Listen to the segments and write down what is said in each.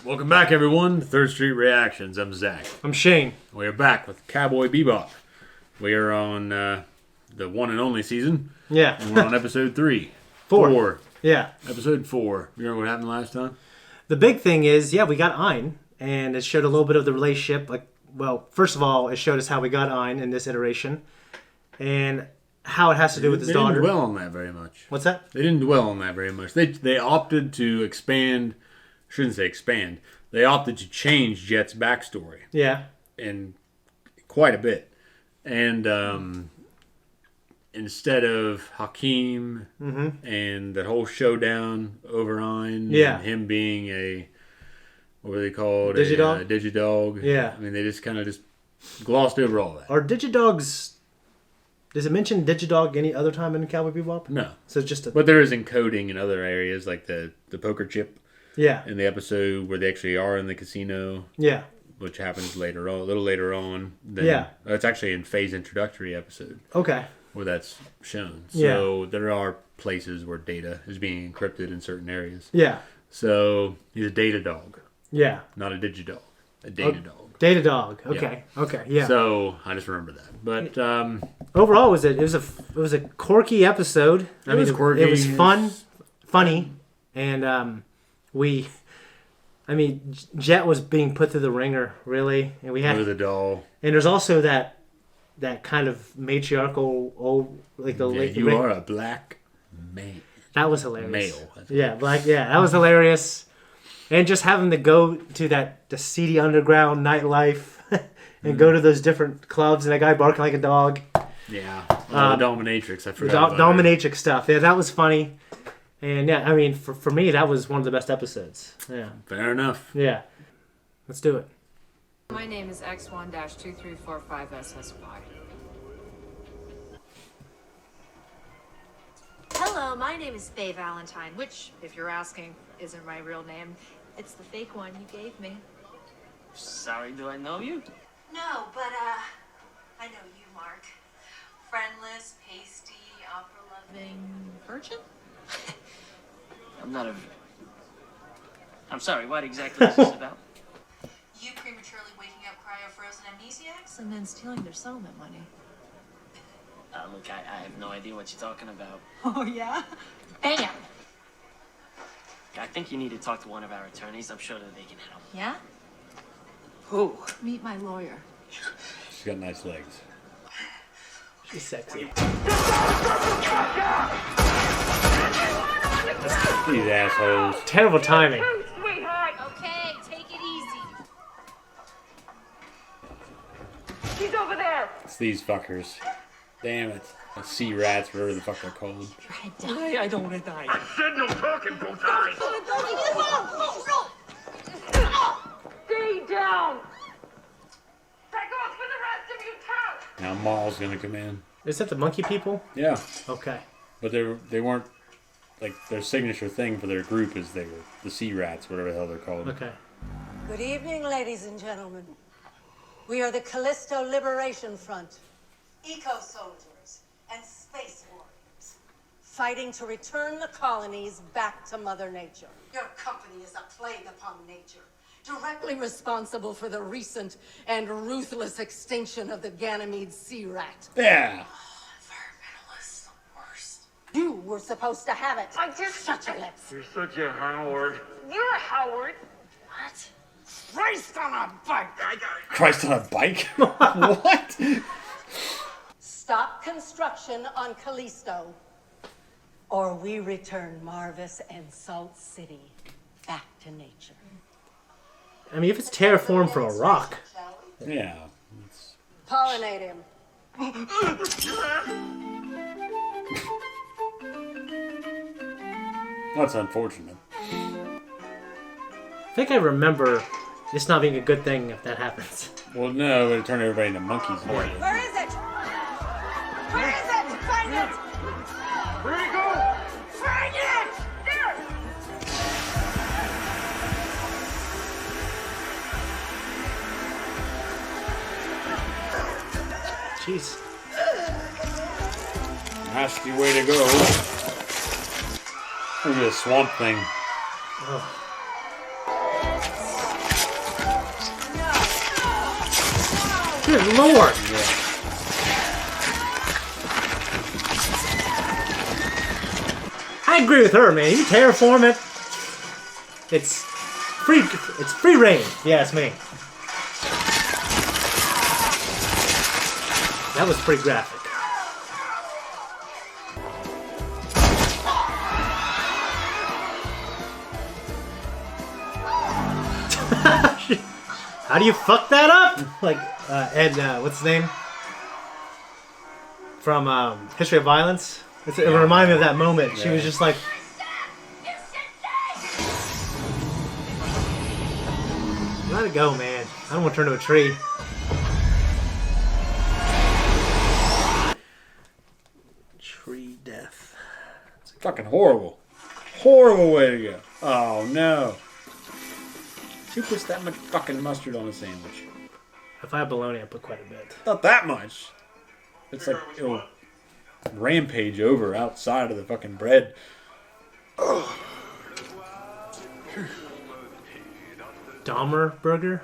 Welcome back, everyone, to Third Street Reactions. I'm Zach. I'm Shane. We are back with Cowboy Bebop. We are on the one and only season. Yeah. And we're on episode 3. Four. Yeah. Episode 4. You remember what happened last time? The big thing is, we got Ein, and it showed a little bit of the relationship. First of all, it showed us how we got Ein in this iteration, and how it has to do with his daughter. They didn't dwell on that very much. What's that? They didn't dwell on that very much. They opted to expand. Shouldn't say expand. They opted to change Jet's backstory. Yeah. And quite a bit. And instead of Hakeem and that whole showdown over Ein, and him being a, what were they called? Digidog? A Digidog. Yeah. I mean, they just kind of glossed over all that. Are Digidogs... Does it mention Digidog any other time in Cowboy Bebop? No. So it's just But there is encoding in other areas, like the poker chip. Yeah. In the episode where they actually are in the casino. Yeah. Which happens later on, a little later on. It's actually in Faye's introductory episode. Okay. Where that's shown. So there are places where data is being encrypted in certain areas. Yeah. So he's a data dog. Yeah. Not a digidog. A data dog. Data dog. Okay. Yeah. Okay. Yeah. So I just remember that. But overall, it was a quirky episode. It was quirky. It was fun, funny, and Jet was being put through the ringer, really, and we had the doll. And there's also that kind of matriarchal old, like the you are a black man. That was hilarious. Male. Yeah, black. Yeah, that was hilarious. And just having to go to the seedy underground nightlife and go to those different clubs and that guy barking like a dog. Yeah, the dominatrix. I forgot. The dominatrix stuff. Yeah, that was funny. And yeah, I mean, for me, that was one of the best episodes. Yeah. Fair enough. Yeah. Let's do it. My name is X1-2345SSY. Hello, my name is Faye Valentine, which, if you're asking, isn't my real name. It's the fake one you gave me. Sorry, do I know you? No, but, I know you, Mark. Friendless, pasty, opera-loving virgin? I'm sorry, what exactly is this about? You prematurely waking up cryo-frozen amnesiacs and then stealing their settlement money. Look, I have no idea what you're talking about. Oh, yeah? Bam! I think you need to talk to one of our attorneys. I'm sure that they can help. Yeah? Who? Meet my lawyer. She's got nice legs. She's sexy. These assholes. Terrible timing. Okay, take it easy. He's over there. It's these fuckers. Damn it. The sea rats, whatever the fuck they're called. Your head down. I don't want to die. I said no talking, both eyes. Stay down. Back off for the rest of you too. Now Maul's gonna come in. Is that the monkey people? Yeah. Okay. But they weren't, like, their signature thing for their group is they were the sea rats, whatever the hell they're called. Okay. Good evening, ladies and gentlemen. We are the Callisto Liberation Front, eco-soldiers and space warriors, fighting to return the colonies back to Mother Nature. Your company is a plague upon nature, directly responsible for the recent and ruthless extinction of the Ganymede sea rat. Yeah. Environmentalists, the worst. You were supposed to have it. I just Shut your lips. You're such a Howard. You're a Howard. What? Christ on a bike. I got it. Christ on a bike? What? Stop construction on Callisto, or we return Marvis and Salt City back to nature. I mean, if it's terraformed for a rock. Yeah. Pollinate him. That's unfortunate. I think I remember this not being a good thing if that happens. Well, no, it would turn everybody into monkeys. Where is it? Where is it? Find it! Where'd he go? Find it! There. Jeez. Nasty way to go. Look at this swamp thing. Oh. Good lord. I agree with her, man. You terraform it. It's free reign, if you ask me. That was pretty graphic. How do you fuck that up? Like, what's his name? From History of Violence. It reminded me of that moment. Yeah. She was just like... Let it go, man. I don't want to turn to a tree. Tree death. It's fucking horrible. Horrible way to go. Oh, no. Who puts that much fucking mustard on a sandwich? If I have bologna, I put quite a bit. Not that much. It's like it'll rampage over outside of the fucking bread. Dahmer burger?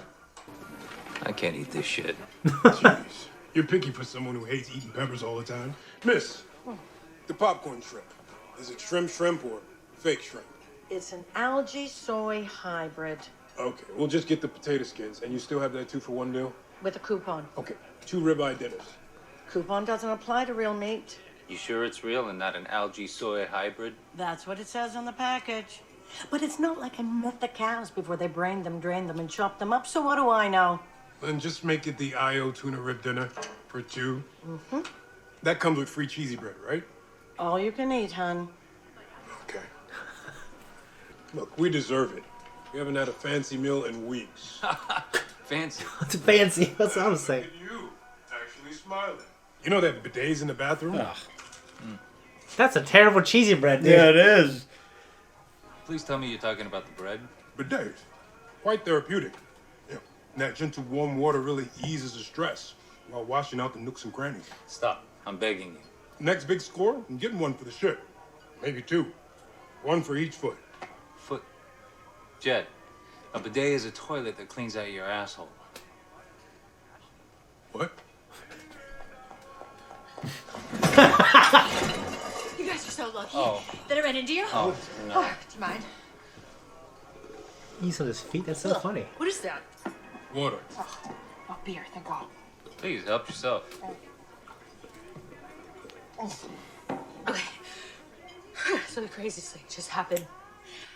I can't eat this shit. Jeez. You're picky for someone who hates eating peppers all the time. Miss, the popcorn shrimp. Is it shrimp or fake shrimp? It's an algae soy hybrid. Okay, we'll just get the potato skins. And you still have that 2-for-1 deal? With a coupon. Okay, 2 ribeye dinners. Coupon doesn't apply to real meat. You sure it's real and not an algae soy hybrid? That's what it says on the package. But it's not like I met the cows before they brained them, drained them, and chopped them up, so what do I know? Then just make it the IO tuna rib dinner for 2. Mm-hmm. That comes with free cheesy bread, right? All you can eat, hun. Okay. Look, we deserve it. We haven't had a fancy meal in weeks. Fancy. It's fancy. That's what I was saying. Look at you, actually smiling. You know they have bidets in the bathroom? Ugh. That's a terrible cheesy bread, dude. Yeah, it is. Please tell me you're talking about the bread. Bidets. Quite therapeutic. Yeah. And that gentle warm water really eases the stress while washing out the nooks and crannies. Stop. I'm begging you. Next big score, I'm getting one for the ship. Maybe 2. 1 for each foot. Foot. Jed, a bidet is a toilet that cleans out your asshole. What? You guys are so lucky Oh. that I ran into you. Oh, no. Do you mind? He's on his feet. That's so funny. What is that? Water. Oh, beer. Thank God. Please, help yourself. Okay. So the craziest thing just happened.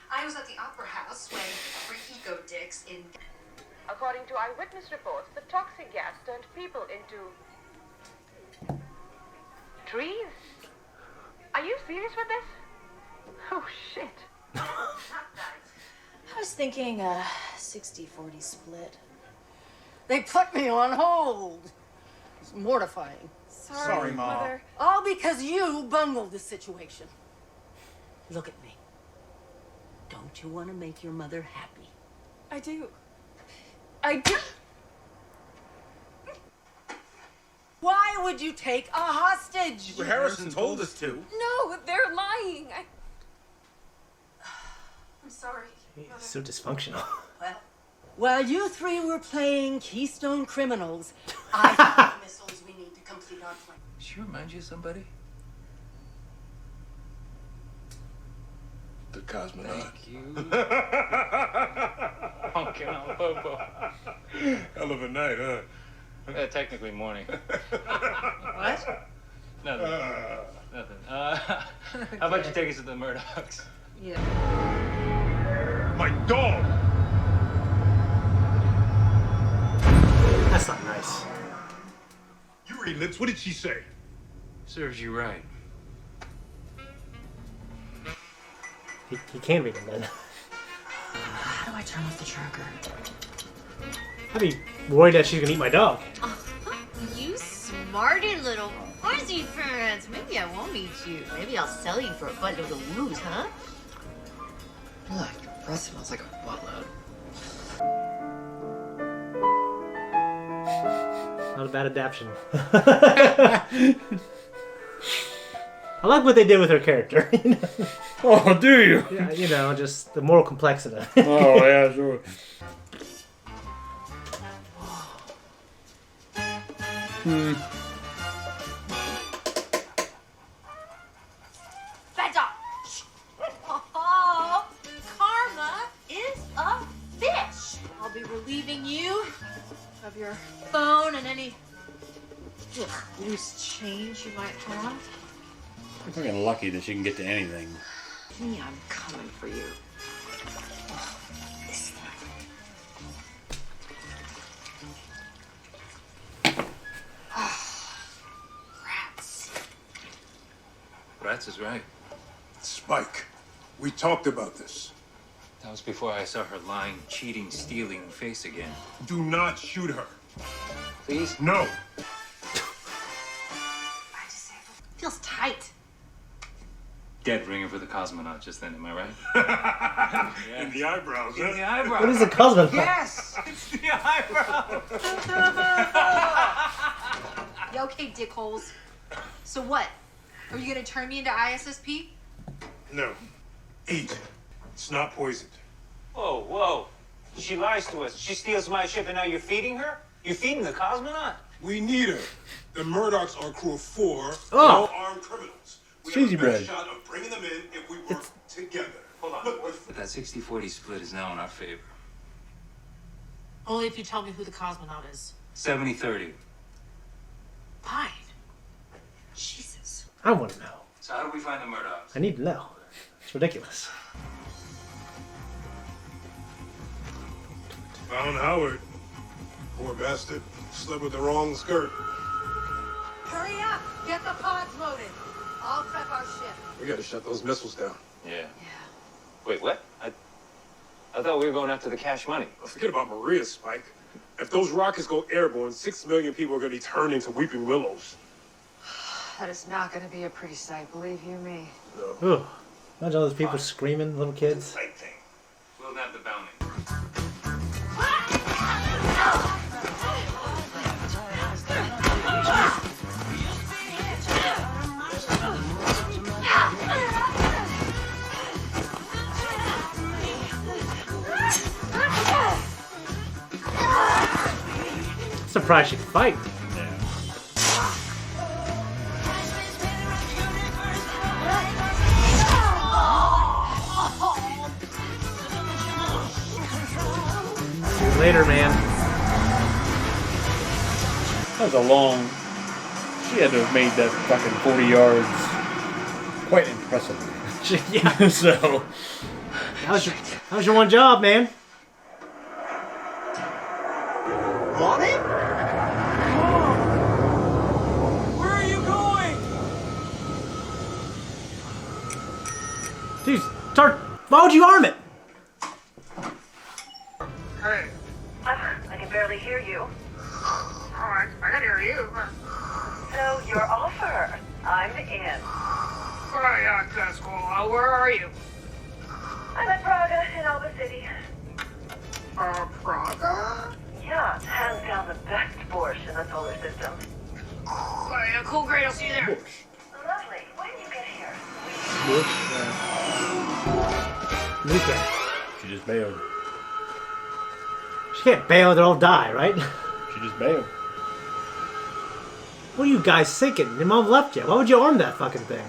I was at the opera house when 3 eco dicks in... According to eyewitness reports, the toxic gas turned people into... trees? Are you serious with this? Oh, shit. I was thinking 60-40 split. They put me on hold. It's mortifying. Sorry, Ma. Mother. All because you bungled the situation. Look at me. Don't you want to make your mother happy? I do. I do. Why would you take a hostage? Harrison told us to. No, they're lying. I'm sorry. He's so dysfunctional. Well, while you 3 were playing Keystone Criminals, I have the missiles we need to complete our plan. She reminds you of somebody? The cosmonaut. Thank you. Honking on Bobo. Hell of a night, huh? Technically morning. What? Nothing. Nothing. How about you take us to the Murdochs? Yeah. My dog! That's not nice. You read lips, what did she say? Serves you right. He can read them then. How do I turn off the tracker? I'd be worried that she's gonna eat my dog. You smarty little fuzzy pants. Maybe I won't eat you. Maybe I'll sell you for a buttload of woos, huh? Look, your breath smells like a buttload. Not a bad adaption. I like what they did with her character. Oh, do you? Yeah, you know, just the moral complexity. Oh, yeah, sure. Bad dog. Oh, Karma is a bitch. I'll be relieving you of your phone and any loose change you might have. I'm fucking lucky that she can get to anything. Me, I'm coming for you. Rats. Rats is right. Spike, we talked about this. That was before I saw her lying, cheating, stealing face again. Do not shoot her. Please? No. Feels tight. Dead ringer for the cosmonaut just then, am I right? And the eyebrows, huh? The eyebrow. What is a cosmonaut? Yes! It's the eyebrow! You okay, dickholes? So what? Are you gonna turn me into ISSP? No. Eat. It's not poisoned. Whoa, whoa. She lies to us. She steals my ship and now you're feeding her? You're feeding the cosmonaut? We need her. The Murdochs are a crew of 4 Oh. well-armed criminals. We have Cheesy a better bread. shot of bringing them in if we work together. Hold on. Look, That 60-40 split is now in our favor. Only if you tell me who the cosmonaut is. 70-30. Fine. Jesus. I want to know. So how do we find the Murdochs? I need to know. It's ridiculous. found Howard. Poor bastard. Slept with the wrong skirt. Hurry up! Get the pods loaded. I'll prep our ship. We gotta shut those missiles down. Yeah. Wait, what? I thought we were going after the cash money. Forget about Maria, Spike. If those rockets go airborne, 6 million people are gonna be turned into weeping willows. That is not going to be a pretty sight, believe you me. Ugh. Imagine all those people screaming, little kids. We'll nab the bounty. Surprised she could fight. See you later, man. That was a long. She had to have made that fucking 40 yards quite impressively. Yeah. So. That was your one job, man. Mommy? Where are you going? Dude, why would you arm it? Hey. I can barely hear you. Alright, I can hear you. So, your offer. I'm in. Alright, that's cool. Where are you? I'm at Praga in Alba City. Praga? Yeah, hands down the best borscht in the solar system. Yeah, cool, great. I'll see you there. Lovely. When you get here. Luca. She just bailed. She can't bail, they'll all die, right? She just bailed. What are you guys thinking? Your mom left you. Why would you arm that fucking thing?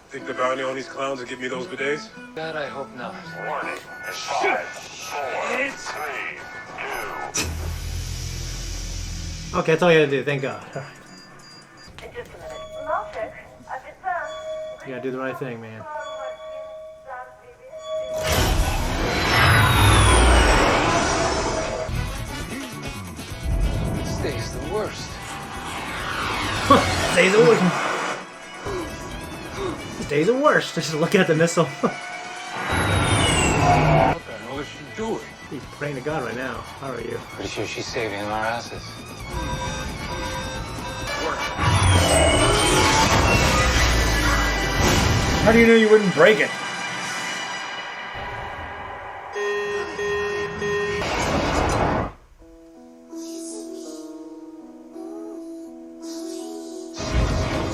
Think the bounty on these clowns will give me those bidets? God, I hope not. Warning. 5, 4, 3, 2. Okay, that's all you gotta do, thank God. Alright. In just a minute. Maltic, I've been found. You gotta do the right thing, man. This day's the worst. Days are worst. These days are worse. Just looking at the missile. What the hell is she doing? He's praying to God right now. How are you? Pretty sure she's saving our asses. How do you know you wouldn't break it?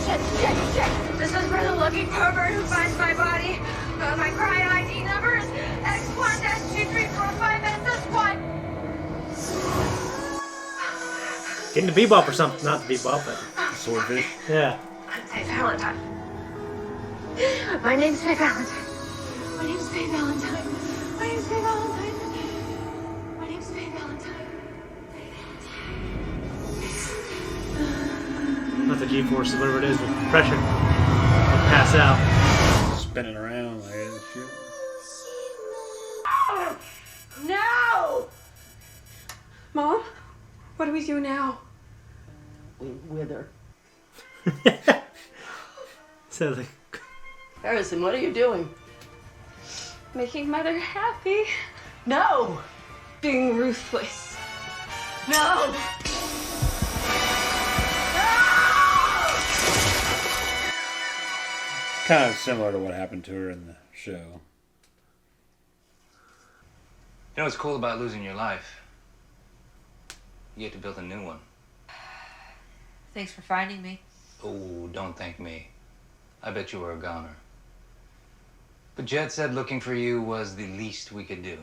Shit. This is for the lucky pervert who finds my body. My cryo ID number is Getting the Bebop or something. Not the Bebop, but... Swordfish. Yeah. I'm Faye Valentine. My name's Faye Valentine. My name's Faye Valentine. My name's Faye Valentine. My name's Faye Valentine. Not the G-forces, whatever it is, the pressure. I'll pass out. Spinning around like that shit. No! Mom, what do we do now? We wither. So like, Harrison, what are you doing? Making Mother happy. No! Being ruthless. No! Kind of similar to what happened to her in the show. You know what's cool about losing your life? You get to build a new one. Thanks for finding me. Oh, don't thank me. I bet you were a goner. But Jed said looking for you was the least we could do.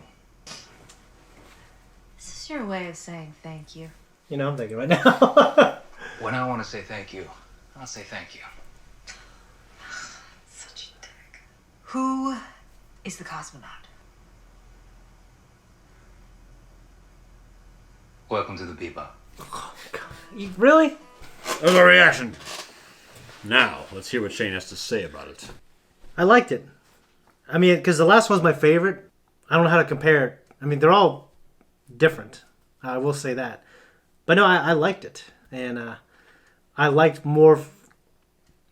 This is your way of saying thank you. you know, I'm thinking right now. When I want to say thank you, I'll say thank you. Such a dick. Who is the cosmonaut? Welcome to the Bebop. Really? That was our reaction. Now, let's hear what Shane has to say about it. I liked it. I mean, because the last one's my favorite. I don't know how to compare it. I mean, they're all different. I will say that. But no, I liked it. And I liked more...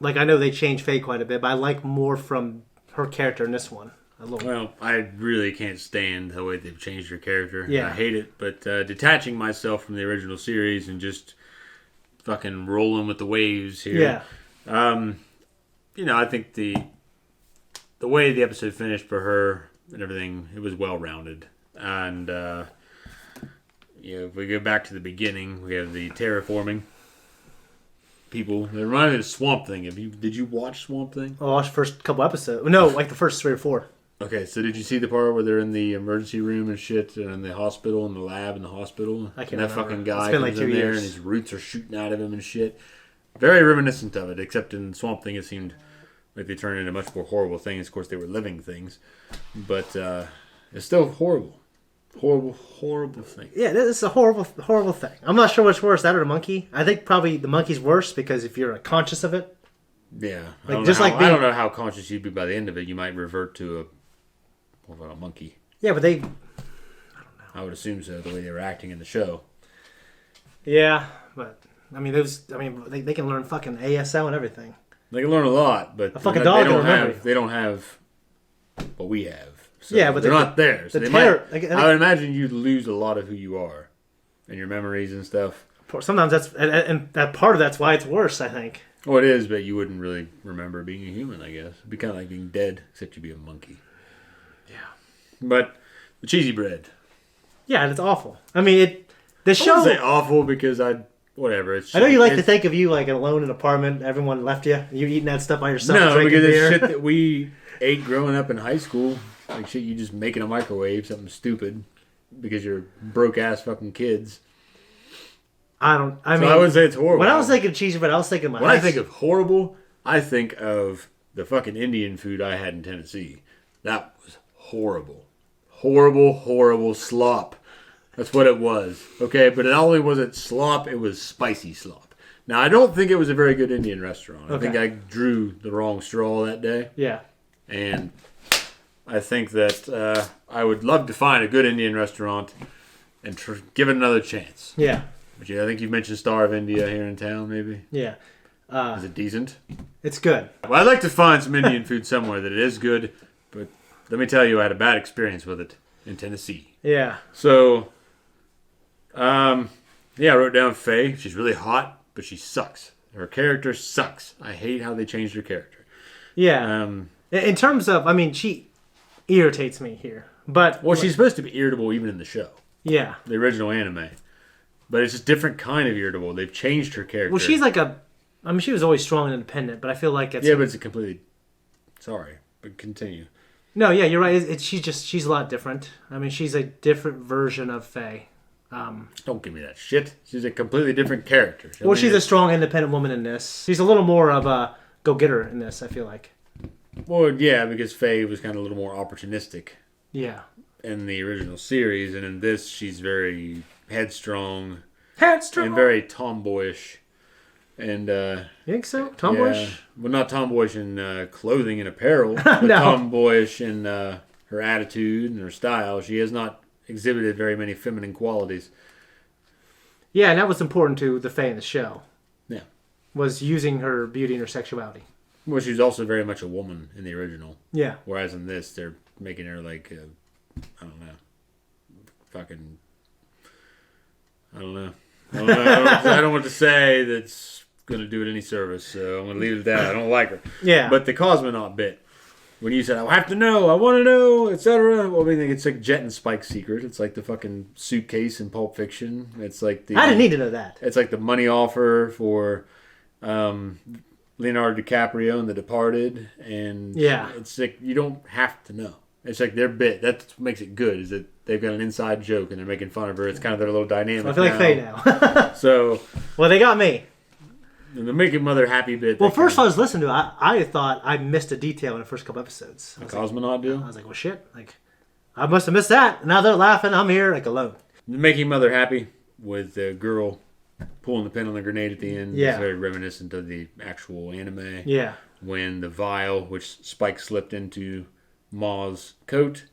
Like, I know they changed Faye quite a bit, but I like more from her character in this one. Well, I really can't stand the way they've changed her character. Yeah. I hate it, but detaching myself from the original series and just fucking rolling with the waves here. Yeah. You know, I think the way the episode finished for her and everything, it was well-rounded. And, you know, if we go back to the beginning, we have the terraforming people. They remind me of Swamp Thing. Did you watch Swamp Thing? I watched the first couple episodes. No, like the first 3 or 4. Okay, so did you see the part where they're in the emergency room and shit, and in the hospital, in the lab in the hospital? I can't and that remember. fucking guy It's been like comes 2 in there years. and his roots are shooting out of him and shit. Very reminiscent of it, except in Swamp Thing it seemed like they turned into much more horrible things. Of course, they were living things, but it's still horrible. Horrible thing. Yeah, this is a horrible thing. I'm not sure what's worse, that or the monkey. I think probably the monkey's worse because if you're conscious of it. Yeah. Like, I don't know how conscious you'd be by the end of it. You might revert to a monkey. Yeah, but they... I don't know. I would assume so, the way they were acting in the show. Yeah, but... I mean, they can learn fucking ASL and everything. They can learn a lot, but a fucking dog can remember. They don't have what we have. So yeah, but they're not there. So I would imagine you'd lose a lot of who you are and your memories and stuff. Sometimes that's... And that part of that's why it's worse, I think. Well, it is, but you wouldn't really remember being a human, I guess. It'd be kind of like being dead, except you'd be a monkey. Yeah. But the cheesy bread. Yeah, it's awful. I mean, the show... I wouldn't say awful because whatever. I know you like to think of you like alone in an apartment. Everyone left you. You're eating that stuff by yourself. No, drinking because beer. it's shit that we ate growing up in high school. Like shit you just make in a microwave, something stupid, because you're broke ass fucking kids. I mean, I wouldn't say it's horrible. When I was thinking cheesy bread, I was thinking when I think of horrible, I think of the fucking Indian food I had in Tennessee. That was horrible. Horrible slop. That's what it was. Okay, but not only was it slop, it was spicy slop. Now, I don't think it was a very good Indian restaurant. I think I drew the wrong straw that day. Yeah. And I think that I would love to find a good Indian restaurant and give it another chance. Yeah. But I think you mentioned Star of India here in town, maybe. Yeah. Is it decent? It's good. Well, I'd like to find some Indian food somewhere that is good, but let me tell you, I had a bad experience with it in Tennessee. Yeah. So, I wrote down Faye. She's really hot, but she sucks. Her character sucks. I hate how they changed her character. Yeah. In terms of, I mean, she irritates me here. But she's supposed to be irritable even in the show. Yeah. The original anime. But it's a different kind of irritable. They've changed her character. Well, she's like she was always strong and independent, but I feel like it's... Yeah, but it's a completely... Sorry, but continue. No, yeah, you're right. She's a lot different. I mean, she's a different version of Faye. Don't give me that shit. She's a completely different character. Well, she's a strong, independent woman in this. She's a little more of a go-getter in this, I feel like. Well, yeah, because Faye was kind of a little more opportunistic. Yeah. In the original series, and in this, she's very headstrong. Headstrong! And very tomboyish. And, You think so? Tomboyish? Yeah, well, not tomboyish in clothing and apparel, but tomboyish in her attitude and her style. She has not exhibited very many feminine qualities. Yeah, and that was important to the Faye in the show. Yeah. Was using her beauty and her sexuality. Well, she's also very much a woman in the original. Yeah. Whereas in this, they're making her like, I don't know, fucking, I don't know. I don't know what to say that's going to do it any service, so I'm going to leave it at that. I don't like her. Yeah. But the Cosmonaut bit, when you said, I have to know, I want to know, etc. Well, I think it's like Jet and Spike's secret. It's like the fucking suitcase in Pulp Fiction. It's like the... I didn't need to know that. It's like the money offer for Leonardo DiCaprio in The Departed. And it's like, you don't have to know. It's like their bit. That's what makes it good, is that they've got an inside joke and they're making fun of her. It's kind of their little dynamic. I feel like Faye now. So... Well, they got me. The Making Mother Happy bit. Well, first I was listening to it, I thought I missed a detail in the first couple episodes. The Cosmonaut deal? I was like, well, shit. Like, I must have missed that. Now they're laughing. I'm here, like, alone. The Making Mother Happy with the girl pulling the pin on the grenade at the end. Yeah. It's very reminiscent of the actual anime. Yeah. When the vial, which Spike slipped into Ma's coat,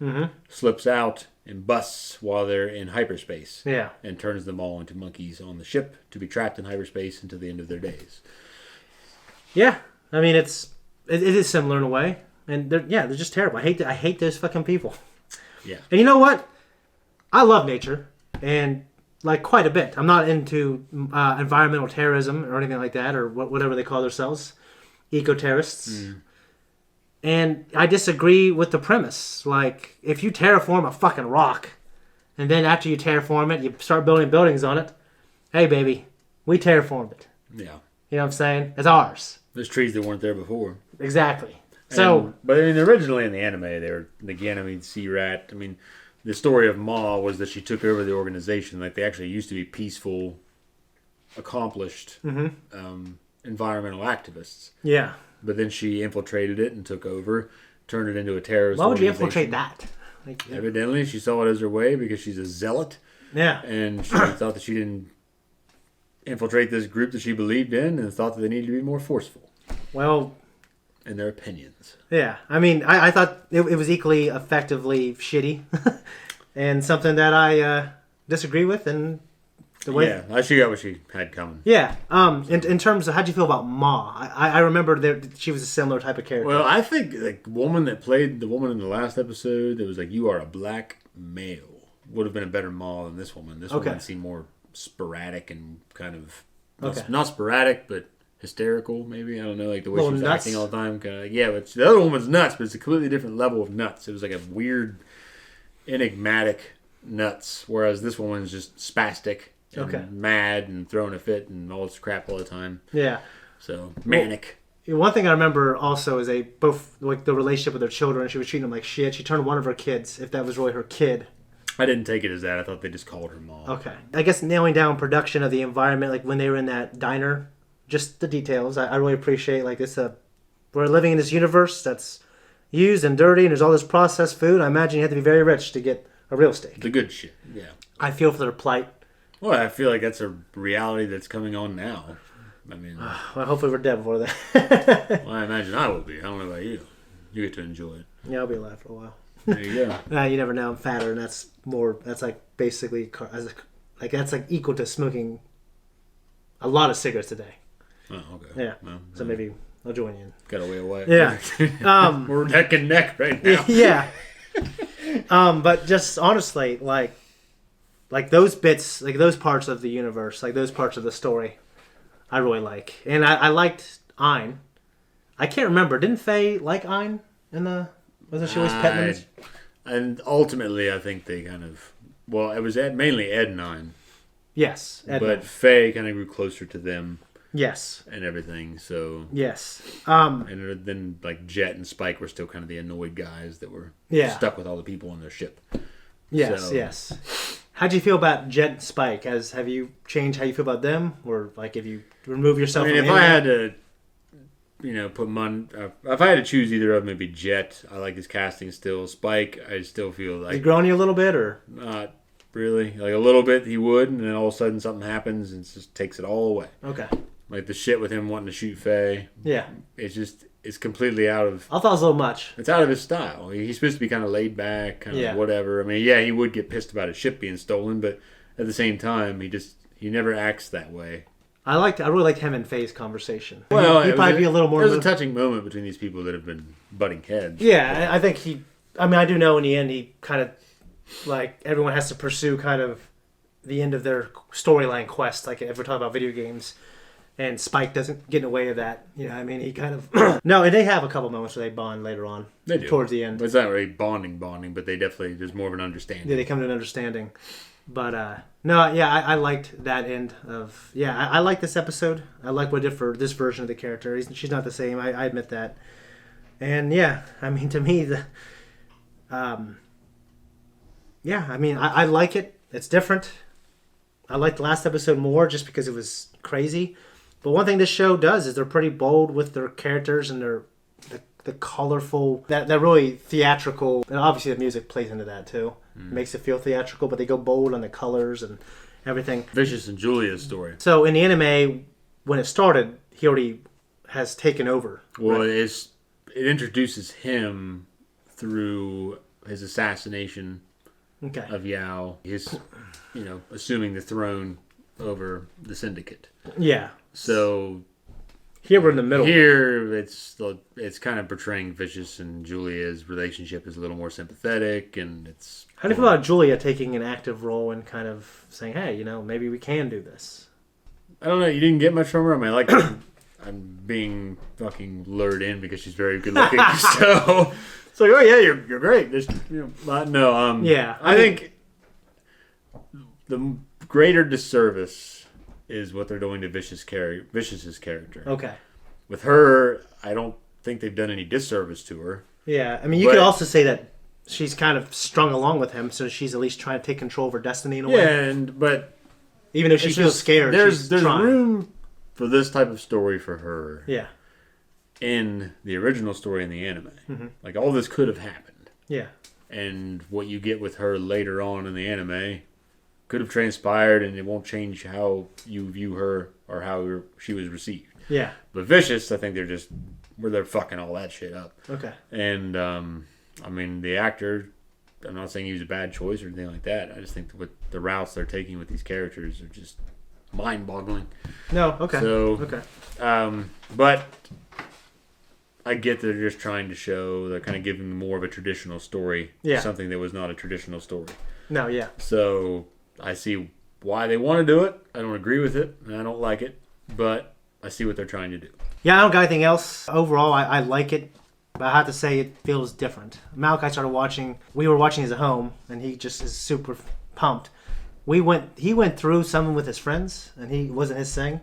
slips out and busts while they're in hyperspace. Yeah. And turns them all into monkeys on the ship to be trapped in hyperspace until the end of their days. Yeah. I mean, it is similar in a way. And they're just terrible. I hate those fucking people. Yeah. And you know what? I love nature. And, like, quite a bit. I'm not into environmental terrorism or anything like that, or whatever they call themselves. Eco-terrorists. And I disagree with the premise. Like, if you terraform a fucking rock, and then after you terraform it, you start building buildings on it, hey, baby, we terraformed it. Yeah. You know what I'm saying? It's ours. There's trees that weren't there before. Exactly. So, but I mean, originally in the anime, they were the Ganymede sea rat. I mean, the story of Ma was that she took over the organization. Like, they actually used to be peaceful, accomplished environmental activists. Yeah. But then she infiltrated it and took over, turned it into a terrorist why would you organization. infiltrate that? Like, Evidently, she saw it as her way because she's a zealot. Yeah. And she thought that she didn't infiltrate this group that she believed in, and thought that they needed to be more forceful. Well... in their opinions. Yeah. I mean, I thought it was equally effectively shitty. And something that I disagree with. And the way... Yeah, she got what she had coming. Yeah. In terms of, how'd you feel about Ma? I remember that she was a similar type of character. Well, I think like woman that played the woman in the last episode that was like, you are a black male, would have been a better Ma than this woman. This woman seemed more sporadic and kind of not sporadic, but hysterical. Maybe, I don't know, like the way she was nuts. acting all the time. Kind of, yeah, but the other woman's nuts, but it's a completely different level of nuts. It was like a weird, enigmatic nuts, whereas this woman's just spastic. And mad and throwing a fit and all this crap all the time. Yeah. So manic. Well, one thing I remember also is they both, like, the relationship with their children. She was treating them like shit. She turned one of her kids, if that was really her kid. I didn't take it as that. I thought they just called her Mom. Okay. I guess nailing down production of the environment, like when they were in that diner, just the details. I really appreciate, like, this. We're living in this universe that's used and dirty, and there's all this processed food. I imagine you have to be very rich to get a real steak. The good shit. Yeah. I feel for their plight. Well, I feel like that's a reality that's coming on now. I mean... well, hopefully we're dead before that. Well, I imagine I will be. I don't know about you. You get to enjoy it. Yeah, I'll be alive for a while. There you go. You never know. I'm fatter, and that's like basically... like that's like equal to smoking a lot of cigarettes a day. Oh, okay. Yeah. Well, so maybe I'll join you. Got a way away. Yeah. We're neck and neck right now. Yeah. But just honestly, like those bits, like those parts of the universe, like those parts of the story, I really like. And I liked Ein. I can't remember. Didn't Faye like Ein in the... Wasn't she always petting him? And ultimately, I think they kind of... Well, it was mainly Ed and Ein. Yes. But Faye kind of grew closer to them. Yes. And everything, so... Yes. And then, like, Jet and Spike were still kind of the annoyed guys that were stuck with all the people on their ship. Yes, yes. How'd you feel about Jet and Spike? Have you changed how you feel about them, or like if you remove yourself? I mean, from if I had to, put if I had to choose either of them, it'd be Jet. I like his casting still. Spike, I still feel like he grown you a little bit, or not really. Like a little bit, he would, and then all of a sudden something happens and it just takes it all away. Okay. Like the shit with him wanting to shoot Faye. Yeah. It's completely out of... I thought it was a little much. It's out of his style. He's supposed to be kind of laid back, kind of whatever. I mean, yeah, he would get pissed about his ship being stolen, but at the same time, he never acts that way. I really liked him and Faye's conversation. Well, he'd probably be a little more... There's a touching moment between these people that have been butting heads. Yeah, I think I do know in the end he kind of... Like, everyone has to pursue kind of the end of their storyline quest, like if we're talking about video games. And Spike doesn't get in the way of that. You know, I mean, he kind of... No, and they have a couple moments where they bond later on. They do. Towards the end. But it's not really bonding, but they definitely... There's more of an understanding. Yeah, they come to an understanding. But, no, yeah, I liked that end of... Yeah, I like this episode. I like what it did for this version of the character. She's not the same. I admit that. And, yeah, I mean, to me, yeah, I mean, I like it. It's different. I liked the last episode more just because it was crazy. But one thing this show does is they're pretty bold with their characters and the colorful, that really theatrical, and obviously the music plays into that too. Makes it feel theatrical, but they go bold on the colors and everything. Vicious and Julia's story. So in the anime, when it started, he already has taken over. Well, right? It introduces him through his assassination of Yao. His, assuming the throne over the Syndicate. Yeah. So here we're in the middle. Here it's kind of portraying Vicious and Julia's relationship is a little more sympathetic, and it's. How do you feel about Julia taking an active role and kind of saying, "Hey, maybe we can do this"? I don't know. You didn't get much from her. I mean, I'm being fucking lured in because she's very good looking. So it's like, oh yeah, you're great. There's, no. Yeah, I think the greater disservice is what they're doing to Vicious's character. Okay. With her, I don't think they've done any disservice to her. Yeah, I mean, you could also say that she's kind of strung along with him, so she's at least trying to take control of her destiny in a way. Yeah, but even if she feels scared, there's trying. room for this type of story for her. Yeah. In the original story in the anime, Mm-hmm. all this could have happened. Yeah. And what you get with her later on in the anime could have transpired, and it won't change how you view her or how she was received. Yeah. But Vicious, I think they're fucking all that shit up. Okay. And I mean, the actor, I'm not saying he was a bad choice or anything like that. I just think what the routes they're taking with these characters are just mind-boggling. No. Okay. So. Okay. But I get they're just trying to show they're kind of giving more of a traditional story. Yeah. Something that was not a traditional story. No. Yeah. So. I see why they want to do it. I don't agree with it, and I don't like it, but I see what they're trying to do. Yeah, I don't got anything else. Overall, I like it, but I have to say it feels different. Malachi started watching. We were watching this at home, and he just is super pumped. He went through something with his friends, and he wasn't his thing,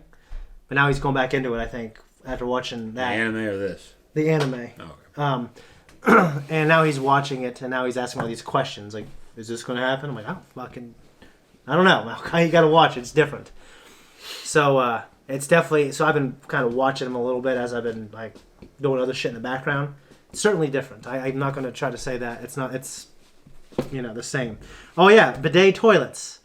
but now he's going back into it, I think, after watching that. The anime or this? The anime. Oh, okay. And now he's watching it, and now he's asking all these questions, like, is this going to happen? I'm like, I don't know. You got to watch it. It's different. So it's definitely. So I've been kind of watching them a little bit as I've been like doing other shit in the background. It's certainly different. I'm not going to try to say that it's not. It's the same. Oh yeah, bidet toilets.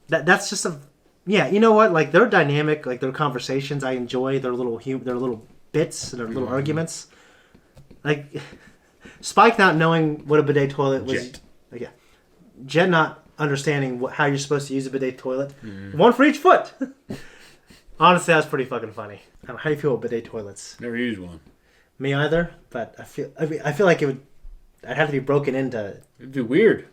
That's just a. Yeah, you know what? Like, they're dynamic. Like, their conversations, I enjoy their little bits and their little arguments. Like Spike not knowing what a bidet toilet was. Like, yeah, Jet not understanding how you're supposed to use a bidet toilet. One for each foot. Honestly, that's pretty fucking funny. How do you feel about bidet toilets? Never used one. Me either, but I feel like I'd have to be broken into. It'd be weird.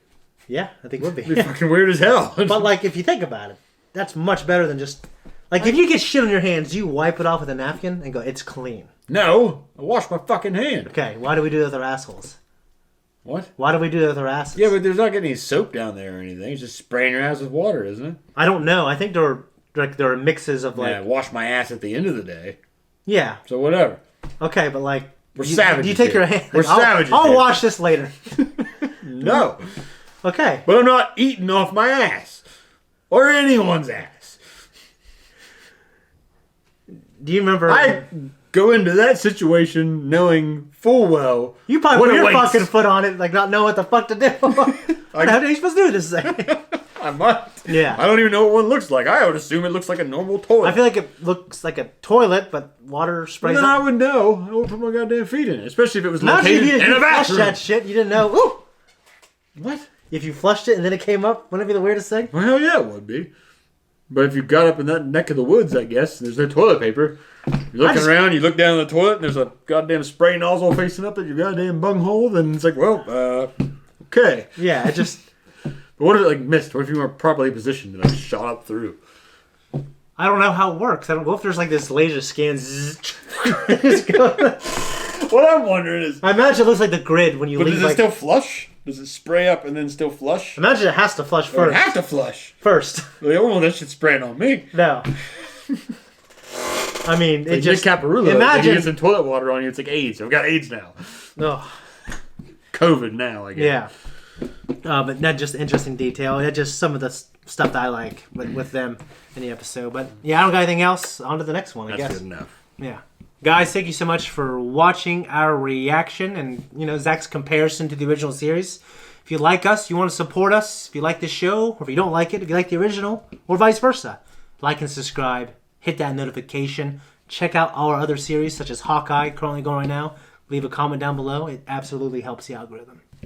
Yeah, I think it would be. It'd be fucking weird as hell. But like, if you think about it, that's much better than just like if you get shit on your hands, you wipe it off with a napkin and go, it's clean. No, I wash my fucking hand. Okay, why do we do that with our assholes? What? Why do we do that with our asses? Yeah, but there's not getting any soap down there or anything. It's just spraying your ass with water, isn't it? I don't know. I think there are mixes of like. Yeah, wash my ass at the end of the day. Yeah. So whatever. Okay, but like. We're savages. Do you take your hand? We're savages. I'll wash this later. No. Okay. But I'm not eating off my ass. Or anyone's ass. Do you remember... I go into that situation knowing full well... You probably what put your awaits. fucking foot on it, like not know what the fuck to do. What are you supposed to do this thing? I might. Yeah. I don't even know what one looks like. I would assume it looks like a normal toilet. I feel like it looks like a toilet, but water sprays Well, then up. I would know. I would put my goddamn feet in it. Especially if it was Imagine located if you in a flushed bathroom. that shit, you didn't know. Ooh! What? If you flushed it and then it came up, wouldn't it be the weirdest thing? Well, hell yeah, it would be. But if you got up in that neck of the woods, I guess, and there's no toilet paper, you're looking around, you look down the toilet, and there's a goddamn spray nozzle facing up at your goddamn bunghole, then it's like, well, okay. Yeah, it just... But what if it, like, missed? What if you weren't properly positioned and, like, shot up through? I don't know how it works. I don't know if there's like this laser scan. What I'm wondering is... I imagine it looks like the grid when you But leave. does it like, still flush? Does it spray up and then still flush? Imagine it has to flush It first. would have to flush. First. Well, the one that should spraying on me. No. I mean, it Like just... Nick Caparulo. Imagine... If you get some toilet water on you, it's like AIDS. I've got AIDS now. Oh. COVID now, I guess. Yeah. But not just interesting detail. It's just some of the stuff that I like with them in the episode. But yeah, I don't got anything else. On to the next one, I guess. That's good enough. Yeah. Guys, thank you so much for watching our reaction and, Zach's comparison to the original series. If you like us, you want to support us, if you like the show, or if you don't like it, if you like the original, or vice versa, like and subscribe, hit that notification, check out our other series such as Hawkeye, currently going right now. Leave a comment down below. It absolutely helps the algorithm.